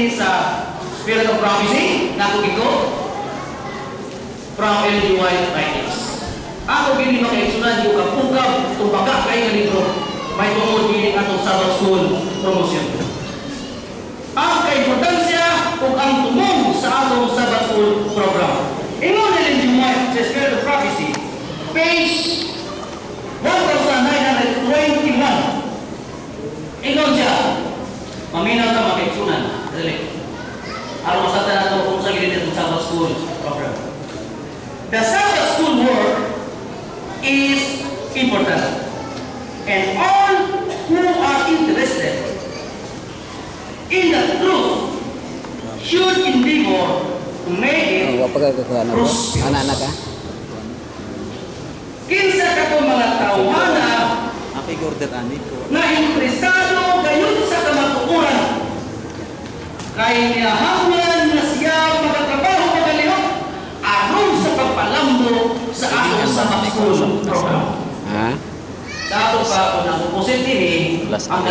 din sa Spirit of Prophecy na ako giko from Ellen G. White writings. Ako gini makaigsunan yung kapungkab tumbaga kay nga libro may tungod gini atong Sabbath School promotion. Ang kaimportansya kung ang tumong sa atong Sabbath School program. Ingon Ellen G. White sa Spirit of Prophecy, page 1921. Ingon siya, maminaw ka makaigsunan. Dali. Aron masata na ito kung sa gilid itong Sabbath School program. The Sabbath School work is important, and all who are interested in the truth should endeavor to make it prosperous. Anak-anak. Kinsa ka po mga tawhana na interesado gayon sa kamatuoran kay niyahanglan na siya magkatrabaho magalihok aron sa pagpalambo sa atong Sabbath School program. Sa ato pa kung napupusin din ang